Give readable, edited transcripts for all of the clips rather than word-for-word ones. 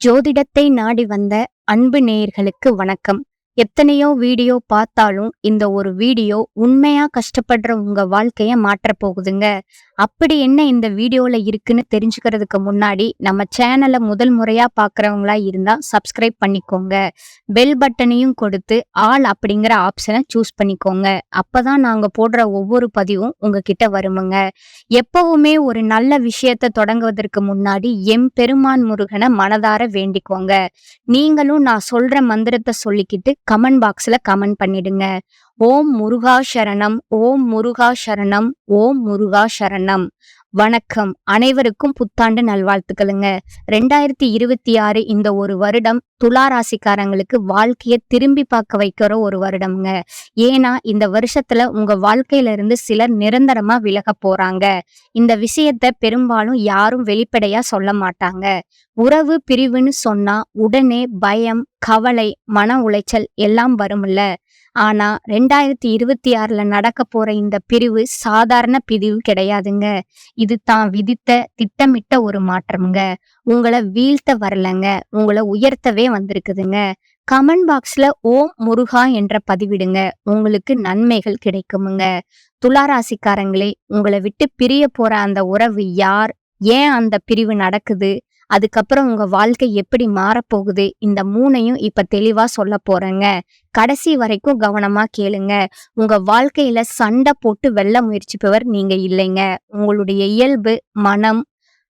ஜோதிடத்தை நாடி வந்த அன்பு நேயர்களுக்கு வணக்கம். எத்தனையோ வீடியோ பார்த்தாலும் இந்த ஒரு வீடியோ உண்மையா கஷ்டப்படுற உங்க வாழ்க்கைய மாற்றப் போகுதுங்க. அப்படி என்ன இந்த வீடியோல இருக்குன்னு தெரிஞ்சுக்கிறதுக்கு முன்னாடி நம்ம சேனலை முதல் முறையா பார்க்கறவங்களா இருந்தா சப்ஸ்கிரைப் பண்ணிக்கோங்க. பெல் பட்டனையும் கொடுத்து ஆல் அப்படிங்கிற ஆப்ஷனை சூஸ் பண்ணிக்கோங்க. அப்பதான் நாங்க போடுற ஒவ்வொரு பதிவும் உங்ககிட்ட வருமுங்க. எப்பவுமே ஒரு நல்ல விஷயத்தை தொடங்குவதற்கு முன்னாடி எம்பெருமான் முருகனை மனதார வேண்டிக்கோங்க. நீங்களும் நான் சொல்ற மந்திரத்தை சொல்லிக்கிட்டு கமெண்ட் பாக்ஸ்ல கமெண்ட் பண்ணிடுங்க. ஓம் முருகா சரணம், ஓம் முருகா சரணம், ஓம் முருகா சரணம். வணக்கம். அனைவருக்கும் புத்தாண்டு நல்வாழ்த்துக்களுங்க. 2026 இந்த ஒரு வருடம் துலா ராசிக்காரங்களுக்கு வாழ்க்கைய திரும்பி பார்க்க வைக்கிற ஒரு வருடம்ங்க. ஏன்னா இந்த வருஷத்துல உங்க வாழ்க்கையில இருந்து சிலர் நிரந்தரமா விலக போறாங்க. இந்த விஷயத்த பெரும்பாலும் யாரும் வெளிப்படையா சொல்ல மாட்டாங்க. உறவு பிரிவுன்னு சொன்னா உடனே பயம், கவலை, மன உளைச்சல் எல்லாம் வரும்ல. ஆனா 2026ல நடக்க போற இந்த பிரிவு சாதாரண பிரிவு கிடையாதுங்க. இது தான் விதித்த திட்டமிட்ட ஒரு மாற்றம்ங்க. உங்களை வீழ்த்த வரலங்க, உங்களை உயர்த்தவே வந்திருக்குதுங்க. கமெண்ட் பாக்ஸ்ல ஓம் முருகா என்ற பதிவிடுங்க. உங்களுக்கு நன்மைகள் கிடைக்குமுங்க. துளாராசிக்காரங்களே, உங்களை விட்டு பிரிய போற அந்த உறவு யார், ஏன் அந்த பிரிவு நடக்குது, அதுக்கப்புறம் உங்க வாழ்க்கை எப்படி மாறப்போகுது, இந்த மூணையும் இப்ப தெளிவா சொல்ல போறேங்க. கடைசி வரைக்கும் கவனமா கேளுங்க. உங்க வாழ்க்கையில சண்டை போட்டு வெல்ல முயற்சிப்பவர் நீங்க இல்லைங்க. உங்களுடைய இயல்பு, மனம்,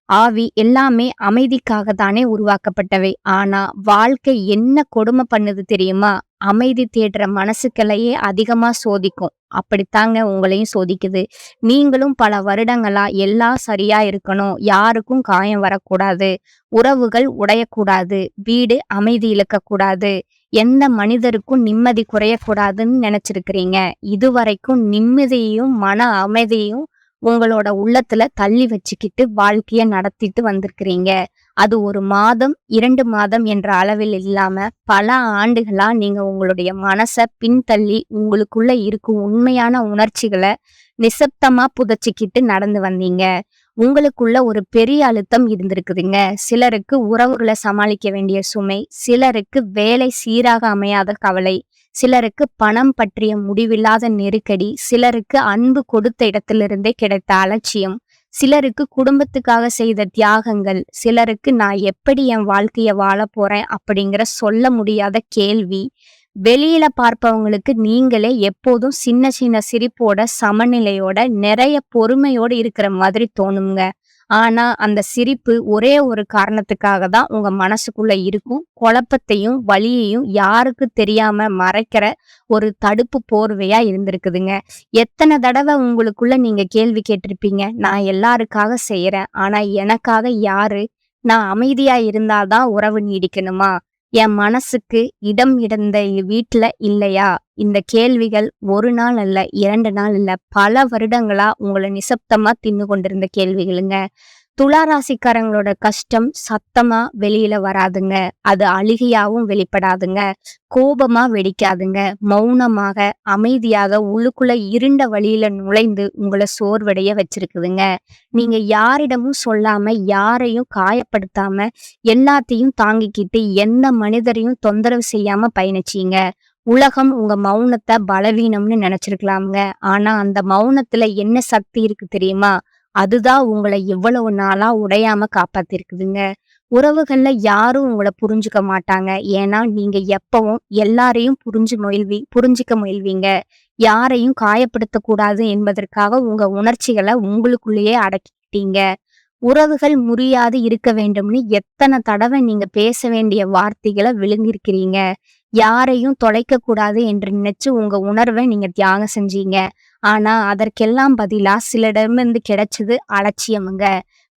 ஆவி எல்லாமே அமைதிக்காக தானே உருவாக்கப்பட்டவை. ஆனா வாழ்க்கை என்ன கொடுமை பண்ணுது தெரியுமா? அமைதி தேடுற மனசுக்களையே அதிகமா சோதிக்கும். அப்படித்தாங்க உங்களையும் சோதிக்குது. நீங்களும் பல வருடங்களா எல்லாம் சரியா இருக்கணும், யாருக்கும் காயம் வரக்கூடாது, உறவுகள் உடையக்கூடாது, வீடு அமைதி இழக்கக்கூடாது, எந்த மனிதருக்கும் நிம்மதி குறையக்கூடாதுன்னு நினைச்சிருக்கிறீங்க. இதுவரைக்கும் நிம்மதியையும் மன அமைதியையும் உங்களோட உள்ளத்துல தள்ளி வச்சுக்கிட்டு வாழ்க்கைய நடத்திட்டு வந்திருக்கிறீங்க. அது 1 மாதம் 2 மாதம் என்ற அளவில் இல்லாம பல ஆண்டுகளா நீங்க உங்களுடைய மனசை பின்தள்ளி உங்களுக்குள்ள இருக்கும் உண்மையான உணர்ச்சிகளை நிசப்தமா புதைச்சிக்கிட்டு நடந்து வந்தீங்க. உங்களுக்குள்ள ஒரு பெரிய அழுத்தம் இருந்திருக்குதுங்க. சிலருக்கு உறவுகளை சமாளிக்க வேண்டிய சுமை, சிலருக்கு வேலை சீராக அமையாத கவலை, சிலருக்கு பணம் பற்றிய முடிவில்லாத நெருக்கடி, சிலருக்கு அன்பு கொடுத்த இடத்திலிருந்தே கிடைத்த அலட்சியம், சிலருக்கு குடும்பத்துக்காக செய்த தியாகங்கள், சிலருக்கு நான் எப்படி என் வாழ்க்கைய வாழ போறேன் அப்படிங்கிற சொல்ல முடியாத கேள்வி. வெளியில பார்ப்பவங்களுக்கு நீங்களே எப்போதும் சின்ன சின்ன சிரிப்போட, சமநிலையோட, நிறைய பொறுமையோட இருக்கிற மாதிரி தோணுங்க. ஆனா அந்த சிரிப்பு ஒரே ஒரு காரணத்துக்காக தான் உங்க மனசுக்குள்ள இருக்கும். குழப்பத்தையும் வலியையும் யாருக்கு தெரியாம மறைக்கிற ஒரு தடுப்பு போர்வையா இருந்திருக்குதுங்க. எத்தனை தடவை உங்களுக்குள்ள நீங்க கேள்வி கேட்டிருப்பீங்க, நான் எல்லாருக்காக செய்யறேன், ஆனா எனக்காக யாரு? நான் அமைதியா இருந்தாதான் உறவு நீடிக்கணுமா? என் மனசுக்கு இடம் இடந்த வீட்டுல இல்லையா? இந்த கேள்விகள் 1 நாள் அல்ல, 2 நாள் இல்ல, பல வருடங்களா உங்களை நிசப்தமா தின்னு கொண்டிருந்த கேள்விகளுங்க. துளாராசிக்காரங்களோட கஷ்டம் சத்தமா வெளியில வராதுங்க. அது அழுகையாவும் வெளிப்படாதுங்க, கோபமா வெடிக்காதுங்க. மௌனமாக, அமைதியாக உள்ளுக்குள்ள இருண்ட வழியில நுழைந்து உங்களை சோர்வடைய வச்சிருக்குதுங்க. நீங்க யாரிடமும் சொல்லாம, யாரையும் காயப்படுத்தாம, எல்லாத்தையும் தாங்கிக்கிட்டு எந்த மனிதரையும் தொந்தரவு செய்யாம பயணிச்சீங்க. உலகம் உங்க மௌனத்தை பலவீனம்னு நினைச்சிருக்கலாம்ங்க. ஆனா அந்த மௌனத்துல என்ன சக்தி இருக்கு தெரியுமா? அதுதான் உங்களை இவ்வளவு நாளா உடையாம காப்பாத்திருக்குதுங்க. உறவுகள்ல யாரும் உங்களை புரிஞ்சுக்க மாட்டாங்க. ஏன்னா நீங்க எப்பவும் எல்லாரையும் புரிஞ்சுக்க முயல்வீங்க. யாரையும் காயப்படுத்த கூடாது என்பதற்காக உங்க உணர்ச்சிகளை உங்களுக்குள்ளேயே அடக்கிட்டீங்க. உறவுகள் முறியாது இருக்க வேண்டும்னு எத்தனை தடவை நீங்க பேச வேண்டிய வார்த்தைகளை விழுங்கிருக்கிறீங்க. யாரையும் தொலைக்க கூடாது என்று நினைச்சு உங்க உணர்வை நீங்க தியாகம் செஞ்சீங்க. ஆனா அதற்கெல்லாம் பதிலா சிலரிடமிருந்து கிடைச்சது அலட்சியமுங்க.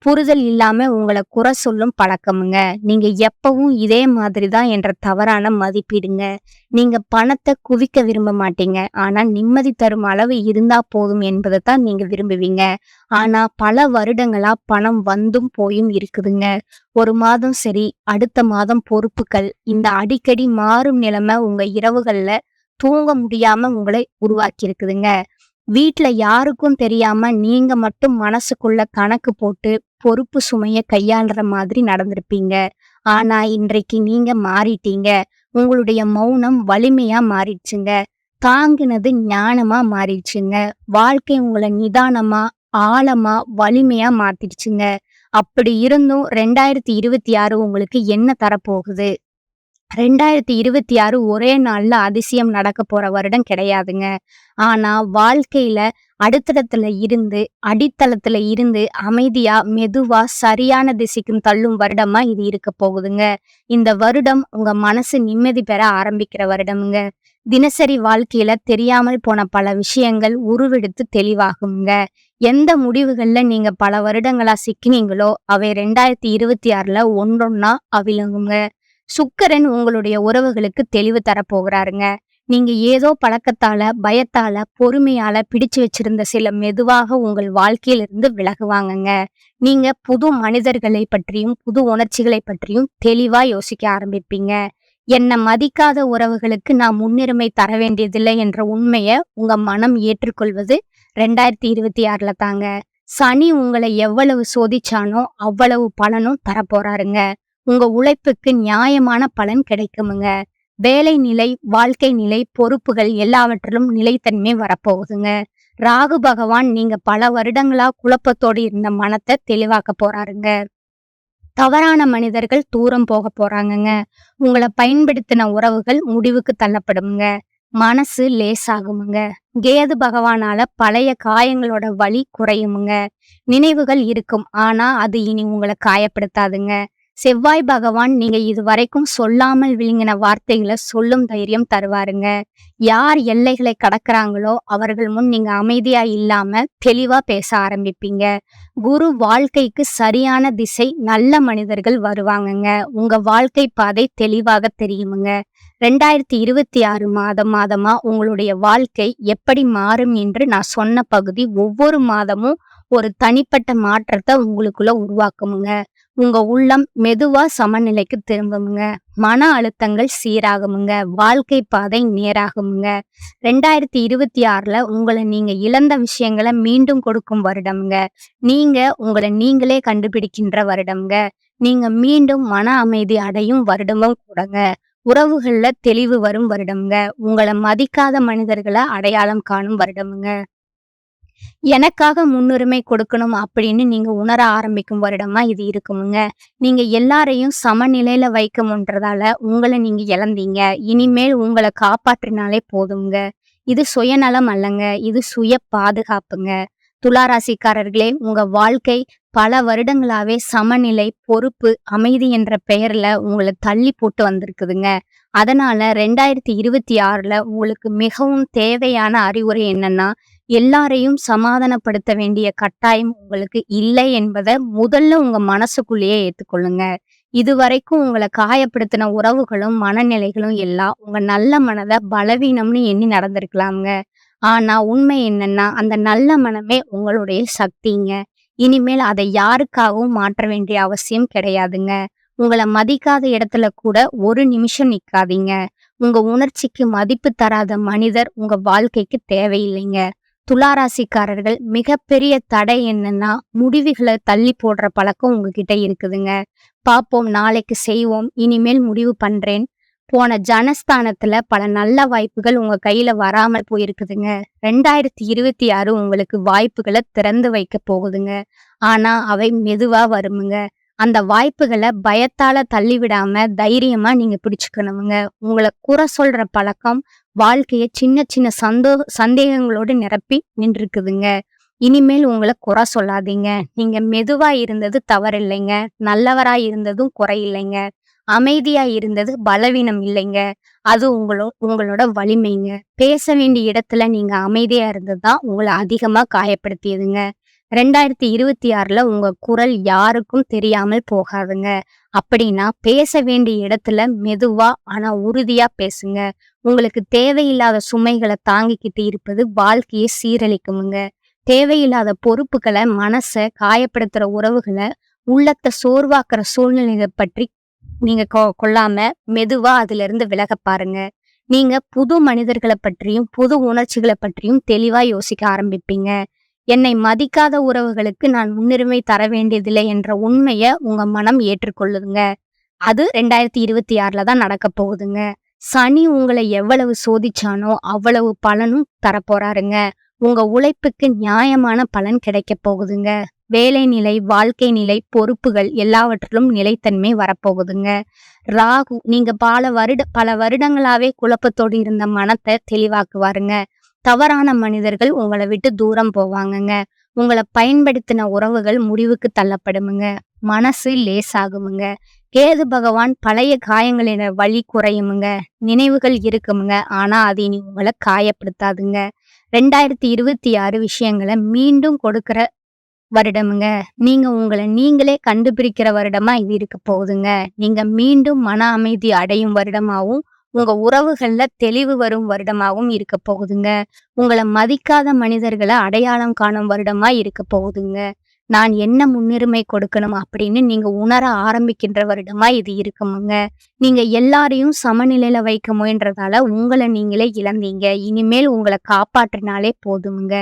புரிதல் இல்லாம உங்களை குறை சொல்லும் பழக்கமுங்க. நீங்க எப்பவும் இதே மாதிரிதான் என்ற தவறான மதிப்பீடுங்க. நீங்க பணத்தை குவிக்க விரும்ப மாட்டீங்க, ஆனா நிம்மதி தரும் அளவு இருந்தா போதும் என்பதை தான் நீங்க விரும்புவீங்க. ஆனா பல வருடங்களா பணம் வந்தும் போயும் இருக்குதுங்க. 1 மாதம் சரி, அடுத்த மாதம் பொறுப்புகள், இந்த அடிக்கடி மாறும் நிலைமை உங்க இரவுகள்ல தூங்க முடியாம உங்களை உருவாக்கி இருக்குதுங்க. வீட்டுல யாருக்கும் தெரியாம நீங்க மட்டும் மனசுக்குள்ள கணக்கு போட்டு பொறுப்பு சுமைய கையாளுற மாதிரி நடந்திருப்பீங்க. ஆனா இன்றைக்கு நீங்க மாறிட்டீங்க. உங்களுடைய மௌனம் வலிமையா மாறிடுச்சுங்க. தாங்குனது ஞானமா மாறிடுச்சுங்க. வாழ்க்கை உங்கள நிதானமா, ஆழமா, வலிமையா மாத்திடுச்சுங்க. அப்படி இருந்தும் 2026 உங்களுக்கு என்ன தரப்போகுது? 2026 ஒரே நாள்ல அதிசயம் நடக்க போற வருடம் கிடையாதுங்க. ஆனா, வாழ்க்கையில அடித்தளத்துல இருந்து அமைதியா, மெதுவா, சரியான திசைக்கும் தள்ளும் வருடமா இது இருக்க போகுதுங்க. இந்த வருடம் உங்க மனசு நிம்மதி பெற ஆரம்பிக்கிற வருடம்ங்க. தினசரி வாழ்க்கையில தெரியாமல் போன பல விஷயங்கள் உருவெடுத்து தெளிவாகுங்க. எந்த முடிவுகள்ல நீங்க பல வருடங்களா சிக்கினீங்களோ, அவை 2026ல ஒன்றொன்னா அவிழுங்குங்க. சுக்கிரன் உங்களுடைய உறவுகளுக்கு தெளிவு தரப்போகிறாருங்க. நீங்க ஏதோ பழக்கத்தால, பயத்தால, பொறுமையால பிடிச்சு வச்சிருந்த சில மெதுவாக உங்கள் வாழ்க்கையிலிருந்து விலகுவாங்கங்க. நீங்க புது மனிதர்களை பற்றியும், புது உணர்ச்சிகளை பற்றியும் தெளிவா யோசிக்க ஆரம்பிப்பீங்க. என்ன மதிக்காத உறவுகளுக்கு நான் முன்னுரிமை தர வேண்டியதில்லை என்ற உண்மைய உங்க மனம் ஏற்றுக்கொள்வது 2026ல தாங்க. சனி உங்களை எவ்வளவு சோதிச்சானோ அவ்வளவு பலனும் தரப்போறாருங்க. உங்க உழைப்புக்கு நியாயமான பலன் கிடைக்குமுங்க. வேலை நிலை, வாழ்க்கை நிலை, பொறுப்புகள் எல்லாவற்றிலும் நிலைத்தன்மை வரப்போகுதுங்க. ராகு பகவான் நீங்க பல வருடங்களா குழப்பத்தோடு இருந்த மனத்தை தெளிவாக்க போறாருங்க. தவறான மனிதர்கள் தூரம் போக போறாங்கங்க. உங்களை பயன்படுத்தின உறவுகள் முடிவுக்கு தள்ளப்படுமுங்க. மனசு லேசாகுமுங்க. கேது பகவானால பழைய காயங்களோட வலி குறையுமுங்க. நினைவுகள் இருக்கும், ஆனா அது இனி உங்களை காயப்படுத்தாதுங்க. செவ்வாய் பகவான் நீங்க இதுவரைக்கும் சொல்லாமல் விழுங்கின வார்த்தைகளை சொல்லும் தைரியம் தருவாருங்க. யார் எல்லைகளை கடக்குறாங்களோ அவர்கள் முன் நீங்க அமைதியா இல்லாம தெளிவா பேச ஆரம்பிப்பீங்க. குரு வாழ்க்கைக்கு சரியான திசை, நல்ல மனிதர்கள் வருவாங்கங்க. உங்க வாழ்க்கை பாதை தெளிவாக தெரியுமுங்க. 2026 மாதமா உங்களுடைய வாழ்க்கை எப்படி மாறும் என்று நான் சொன்ன பகுதி ஒவ்வொரு மாதமும் ஒரு தனிப்பட்ட மாற்றத்தை உங்களுக்குள்ள உருவாக்குமுங்க. உங்க உள்ளம் மெதுவா சமநிலைக்கு திரும்புமுங்க. மன அழுத்தங்கள் சீராகுமுங்க. வாழ்க்கை பாதை நேராகுமுங்க. 2026ல உங்களை நீங்க இழந்த விஷயங்களை மீண்டும் கொடுக்கும் வருடம்ங்க. நீங்க உங்களை நீங்களே கண்டுபிடிக்கின்ற வருடம்ங்க. நீங்க மீண்டும் மன அமைதி அடையும் வருடமும் கூடங்க. உறவுகள்ல தெளிவு வரும் வருடம்ங்க. உங்களை மதிக்காத மனிதர்களை அடையாளம் காணும் வருடம்ங்க. எனக்காக முன்னுரிமை கொடுக்கணும் அப்படின்னு நீங்க உணர ஆரம்பிக்கும் வருடமா இது இருக்குமுங்க. நீங்க எல்லாரையும் சமநிலையில வைக்கணுன்றதால உங்களை நீங்க இழந்தீங்க. இனிமேல் உங்களை காப்பாற்றினாலே போதுங்க. இது சுயநலம் அல்லங்க, இது சுய பாதுகாப்புங்க. துளாராசிக்காரர்களே, உங்க வாழ்க்கை பல வருடங்களாவே சமநிலை, பொறுப்பு, அமைதி என்ற பெயர்ல உங்களை தள்ளி போட்டு வந்திருக்குதுங்க. அதனால 2026ல உங்களுக்கு மிகவும் தேவையான அறிவுரை என்னன்னா, எல்லாரையும் சமாதானப்படுத்த வேண்டிய கட்டாயம் உங்களுக்கு இல்லை என்பதை முதல்ல உங்க மனசுக்குள்ளேயே ஏத்துக்கொள்ளுங்க. இதுவரைக்கும் உங்களை காயப்படுத்தின உறவுகளும் மனநிலைகளும் எல்லாம் உங்க நல்ல மனதை பலவீனம்னு எண்ணி நடந்திருக்கலாம்ங்க. ஆனா உண்மை என்னன்னா, அந்த நல்ல மனமே உங்களுடைய சக்திங்க. இனிமேல் அதை யாருக்காகவும் மாற்ற வேண்டிய அவசியம் கிடையாதுங்க. உங்களை மதிக்காத இடத்துல கூட ஒரு நிமிஷம் நிக்காதீங்க. உங்க உணர்ச்சிக்கு மதிப்பு தராத மனிதர் உங்க வாழ்க்கைக்கு தேவையில்லைங்க. துளாராசிக்காரர்கள் மிகப்பெரிய தடை என்னன்னா, முடிவுகளை தள்ளி போடுற பழக்கம் உங்ககிட்ட இருக்குதுங்க. பாப்போம், நாளைக்கு செய்வோம், இனிமேல் முடிவு பண்றேன். போன ஜனஸ்தானத்துல பல நல்ல வாய்ப்புகள் உங்க கையில வராமல் போயிருக்குதுங்க. 2026 உங்களுக்கு வாய்ப்புகளை திறந்து வைக்க போகுதுங்க. ஆனா அவை மெதுவா வருமுங்க. அந்த வாய்ப்புகளை பயத்தால தள்ளிவிடாம தைரியமா நீங்க பிடிச்சுக்கணுமுங்க. உங்களை குறை சொல்ற பழக்கம் வாழ்க்கைய சின்ன சின்ன சந்தேகங்களோடு நிரப்பி நின்றுக்குதுங்க. இனிமேல் உங்களை குறை சொல்லாதீங்க. நீங்க மெதுவா இருந்தது தவறில்லைங்க. நல்லவரா இருந்ததும் குறையில்லைங்க. அமைதியா இருந்தது பலவீனம் இல்லைங்க. அது உங்களோட வலிமைங்க. பேச வேண்டிய இடத்துல நீங்க அமைதியா இருந்ததுதான் உங்களை அதிகமா காயப்படுத்தியதுங்க. 2026ல உங்க குரல் யாருக்கும் தெரியாமல் போகாதுங்க. அப்படின்னா பேச வேண்டிய இடத்துல மெதுவா ஆனா உறுதியா பேசுங்க. உங்களுக்கு தேவையில்லாத சுமைகளை தாங்கிக்கிட்டு இருப்பது வாழ்க்கையை சீரழிக்குமுங்க. தேவையில்லாத பொறுப்புகளை, மனசை காயப்படுத்துற உறவுகளை, உள்ளத்தை சோர்வாக்குற சூழ்நிலைகளை பற்றி நீங்க கொள்ளாம மெதுவா அதுல இருந்து விலக பாருங்க. நீங்க புது மனிதர்களை பற்றியும் புது உணர்ச்சிகளை பற்றியும் தெளிவா யோசிக்க ஆரம்பிப்பீங்க. என்னை மதிக்காத உறவுகளுக்கு நான் முன்னுரிமை தர வேண்டியதில்லை என்ற உண்மைய உங்க மனம் ஏற்றுக்கொள்ளுங்க. அது 2026ல தான் நடக்க போகுதுங்க. சனி உங்கள எவ்வளவு சோதிச்சானோ, அவ்வளவு பலனும் தரப்போறாருங்க. உங்க உழைப்புக்கு நியாயமான பலன் கிடைக்கப் போகுதுங்க. வேலை நிலை, வாழ்க்கை நிலை, பொறுப்புகள் எல்லாவற்றிலும் நிலைத்தன்மை வரப்போகுதுங்க. ராகு நீங்க பல வருடங்களாவே குழப்பத்தோடு இருந்த மனத்தை தெளிவாக்குவாருங்க. தவறான மனிதர்கள் உங்கள விட்டு தூரம் போவாங்கங்க. உங்கள பயன்படுத்தின உறவுகள் முடிவுக்கு தள்ளப்படுமுங்க. மனசு லேசாகுமுங்க. கேது பகவான் பழைய காயங்களின வலி குறையுமுங்க. நினைவுகள் இருக்குமுங்க. ஆனா அது இனி உங்கள காயப்படுத்தாதுங்க. 2026 விஷயங்கள மீண்டும் கொடுக்கிற வருடமுங்க. நீங்க உங்கள நீங்களே கண்டுபிடிக்கிற வருடமா இது இருக்க போகுதுங்க. நீங்க மீண்டும் மன அமைதி அடையும் வருடமாவும், உங்க உறவுகள்ல தெளிவு வரும் வருடமாவும் இருக்க போகுதுங்க. உங்கள மதிக்காத மனிதர்கள அடையாளம் காணும் வருடமா இருக்க போகுதுங்க. நான் என்ன முன்னுரிமை கொடுக்கணும் அப்படின்னு நீங்க உணர ஆரம்பிக்கின்ற வருடமா இது இருக்குமுங்க. நீங்க எல்லாரையும் சமநிலையில வைக்க முயன்றதால உங்கள நீங்களே இழந்தீங்க. இனிமேல் உங்கள காப்பாற்றினாலே போதுமுங்க.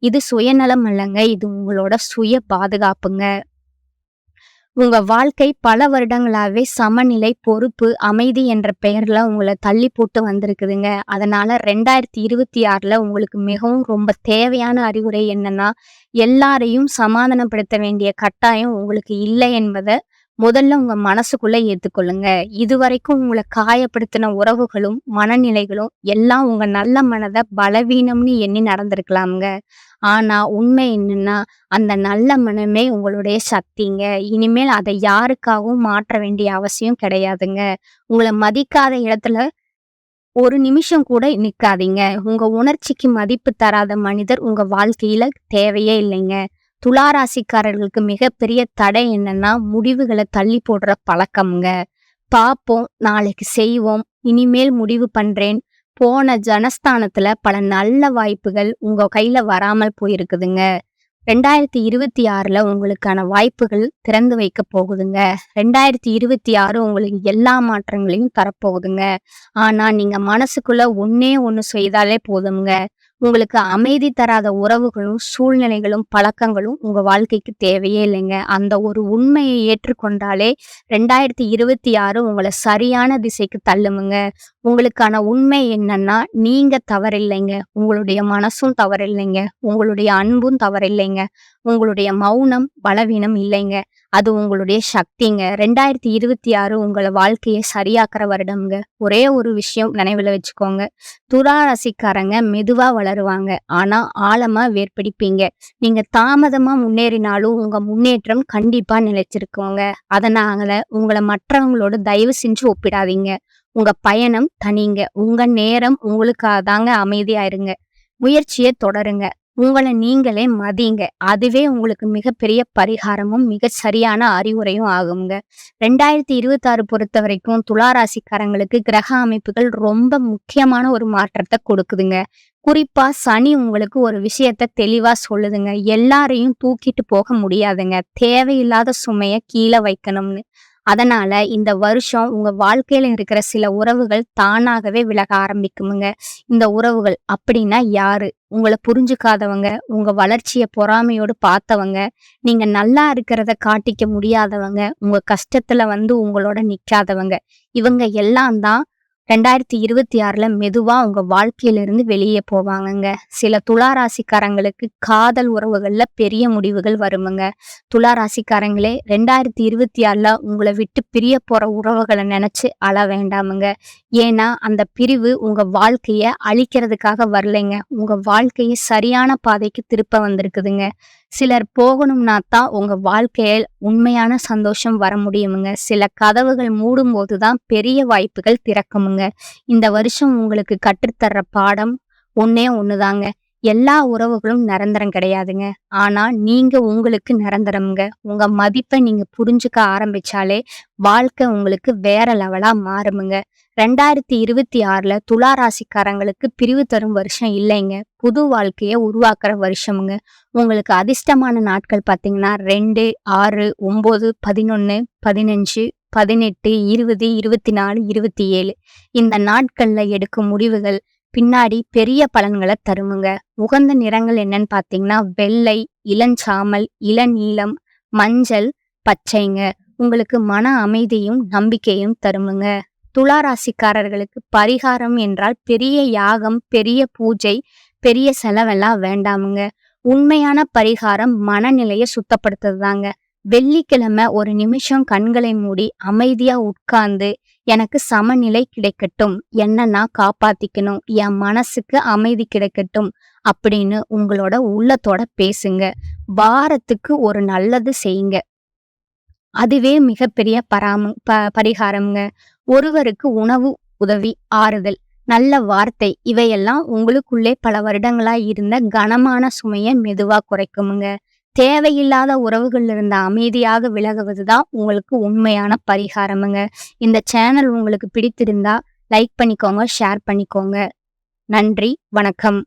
இது சுயநலம் அல்லங்க. இது உங்களோட சுய பாதுகாப்புங்க. உங்க வாழ்க்கை பல வருடங்களாவே சமநிலை, பொறுப்பு, அமைதி என்ற பெயர்ல உங்கள தள்ளி போட்டு வந்திருக்குதுங்க. அதனால 2026ல உங்களுக்கு மிகவும் ரொம்ப தேவையான அறிவுரை என்னன்னா, எல்லாரையும் சமாதானப்படுத்த வேண்டிய கட்டாயம் உங்களுக்கு இல்லை என்பத முதல்ல உங்க மனசுக்குள்ள ஏத்துக்கொள்ளுங்க. இதுவரைக்கும் உங்கள காயப்படுத்தின உறவுகளும், மனநிலைகளும் எல்லாம் உங்க நல்ல மனத பலவீனம்னு எண்ணி நடந்திருக்கலாம்ங்க. ஆனா உண்மை என்னன்னா, அந்த நல்ல மனமே உங்களுடைய சக்திங்க. இனிமேல் அதை யாருக்காகவும் மாற்ற வேண்டிய அவசியம் கிடையாதுங்க. உங்கள மதிக்காத இடத்துல ஒரு நிமிஷம் கூட நிக்காதீங்க. உங்க உணர்ச்சிக்கு மதிப்பு தராத மனிதர் உங்க வாழ்க்கையில தேவையே இல்லைங்க. துலா ராசிக்காரர்களுக்கு மிகப்பெரிய தடை என்னன்னா, முடிவுகள தள்ளி போடுற பழக்கம்ங்க. பாப்போம், நாளைக்கு செய்வோம், இனிமேல் முடிவு பண்றேன். போன ஜனஸ்தானத்துல பல நல்ல வாய்ப்புகள் உங்க கையில வராமல் போயிருக்குதுங்க. 2026ல உங்களுக்கான வாய்ப்புகள் திறந்து வைக்க போகுதுங்க. 2026 உங்களுக்கு எல்லா மாற்றங்களையும் தரப்போகுதுங்க. ஆனா நீங்க மனசுக்குள்ள ஒண்ணே ஒண்ணு செய்தாலே போதுங்க. உங்களுக்கு அமைதி தராத உறவுகளும், சூழ்நிலைகளும், பழக்கங்களும் உங்க வாழ்க்கைக்கு தேவையே இல்லைங்க. அந்த ஒரு உண்மையை ஏற்றுக்கொண்டாலே 2026 உங்கள சரியான திசைக்கு தள்ளுமுங்க. உங்களுக்கான உண்மை என்னன்னா, நீங்க தவறில்லைங்க. உங்களுடைய மனசும் தவறில்லைங்க. உங்களுடைய அன்பும் தவறில்லைங்க. உங்களுடைய மௌனம் பலவீனம் இல்லைங்க. அது உங்களுடைய சக்திங்க. 2026 உங்கள வாழ்க்கைய சரியாக்குற வருடம்ங்க. ஒரே ஒரு விஷயம் நினைவுல வச்சுக்கோங்க. துலா ராசிக்காரங்க மெதுவா வளருவாங்க. ஆனா ஆழமா வேர்பிடிப்பீங்க. நீங்க தாமதமா முன்னேறினாலும் உங்க முன்னேற்றம் கண்டிப்பா நிலைச்சிருக்குங்க. அதனால உங்கள மற்றவங்களோட தயவு செஞ்சு ஒப்பிடாதீங்க. உங்க பயணம் தனிங்க. உங்க நேரம் உங்களுக்காக தாங்க. அமைதியா இருங்க. முயற்சியை தொடருங்க. உங்கள நீங்களே மதிங்க. அதுவே உங்களுக்கு மிகப்பெரிய பரிகாரமும், மிக சரியான அறிவுரையும் ஆகுங்க. 2026 பொறுத்த வரைக்கும் துலா ராசிக்காரங்களுக்கு கிரக அமைப்புகள் ரொம்ப முக்கியமான ஒரு மாற்றத்தை கொடுக்குதுங்க. குறிப்பா சனி உங்களுக்கு ஒரு விஷயத்த தெளிவா சொல்லுதுங்க. எல்லாரையும் தூக்கிட்டு போக முடியாதுங்க. தேவையில்லாத சுமைய கீழ வைக்கணும்னு. அதனால இந்த வருஷம் உங்க வாழ்க்கையில இருக்கிற சில உறவுகள் தானாகவே விலக ஆரம்பிக்குமுங்க. இந்த உறவுகள் அப்படின்னா யாரு? உங்கள புரிஞ்சுக்காதவங்க, உங்க வளர்ச்சிய பொறாமையோடு பார்த்தவங்க, நீங்க நல்லா இருக்கிறத காட்டிக்க முடியாதவங்க, உங்க கஷ்டத்துல வந்து உங்களோட நிக்காதவங்க. இவங்க எல்லாம் தான் 2026ல மெதுவா உங்க வாழ்க்கையிலிருந்து வெளியே போவாங்கங்க. சில துலா ராசிக்காரங்களுக்கு காதல் உறவுகள்ல பெரிய முடிவுகள் வருமுங்க. துலா ராசிக்காரங்களே, 2026ல உங்கள விட்டு பிரிய போற உறவுகள நினைச்சு அழ வேண்டாமுங்க. ஏன்னா அந்த பிரிவு உங்க வாழ்க்கைய அழிக்கிறதுக்காக வரலைங்க. உங்க வாழ்க்கைய சரியான பாதைக்கு திருப்ப வந்திருக்குதுங்க. சிலர் போகணும்னா தான் உங்க வாழ்க்கையில் உண்மையான சந்தோஷம் வர முடியுமுங்க. சில கதவுகள் மூடும்போது தான் பெரிய வாய்ப்புகள் திறக்குமுங்க. இந்த வருஷம் உங்களுக்கு கற்றுத்தர்ற பாடம் ஒண்ணே ஒண்ணுதாங்க. எல்லா உறவுகளும் நிரந்தரம் கிடையாதுங்க. ஆனா நீங்க உங்களுக்கு நிரந்தரம்ங்க. உங்க மதிப்பை நீங்க புரிஞ்சுக்க ஆரம்பிச்சாலே வாழ்க்கை உங்களுக்கு வேற லெவலா மாறுமுங்க. 2026ல துலா ராசிக்காரங்களுக்கு பிரிவு தரும் வருஷம் இல்லைங்க. புது வாழ்க்கைய உருவாக்குற வருஷமுங்க. உங்களுக்கு அதிர்ஷ்டமான நாட்கள் பாத்தீங்கன்னா 2, 6, 9, 11, 15, 18, 20, 24, 27. இந்த நாட்கள்ல எடுக்கும் முடிவுகள் பின்னாடி பெரிய பலன்களை தருமுங்க. உகந்த நிறங்கள் என்னன்னு பாத்தீங்கன்னா வெள்ளை, இளஞ்சாமல், இளநீலம், மஞ்சள், பச்சைங்க. உங்களுக்கு மன அமைதியும் நம்பிக்கையும் தருமுங்க. துலா ராசிக்காரர்களுக்கு பரிகாரம் என்றால் பெரிய யாகம், பெரிய பூஜை, பெரிய செலவெல்லாம் வேண்டாமுங்க. உண்மையான பரிகாரம் மனநிலையை சுத்தப்படுத்துறதுதாங்க. வெள்ளிக்கிழமை ஒரு நிமிஷம் கண்களை மூடி அமைதியா உட்கார்ந்து எனக்கு சமநிலை கிடைக்கட்டும், என்ன நான் காப்பாத்திக்கணும், என் மனசுக்கு அமைதி கிடைக்கட்டும் அப்படின்னு உங்களோட உள்ளத்தோட பேசுங்க. வாரத்துக்கு ஒரு நல்லது செய்யுங்க. அதுவே மிகப்பெரிய பரிகாரம்ங்க. ஒருவருக்கு உணவு, உதவி, ஆறுதல், நல்ல வார்த்தை இவையெல்லாம் உங்களுக்குள்ளே பல வருடங்களா இருந்த கனமான சுமைய மெதுவா குறைக்குமுங்க. தேவையில்லாத உறவுகள்ல இருந்த அமைதியாக விலகுவதுதான் உங்களுக்கு உண்மையான பரிகாரமுங்க. இந்த சேனல் உங்களுக்கு பிடித்திருந்தா லைக் பண்ணிக்கோங்க, ஷேர் பண்ணிக்கோங்க. நன்றி, வணக்கம்.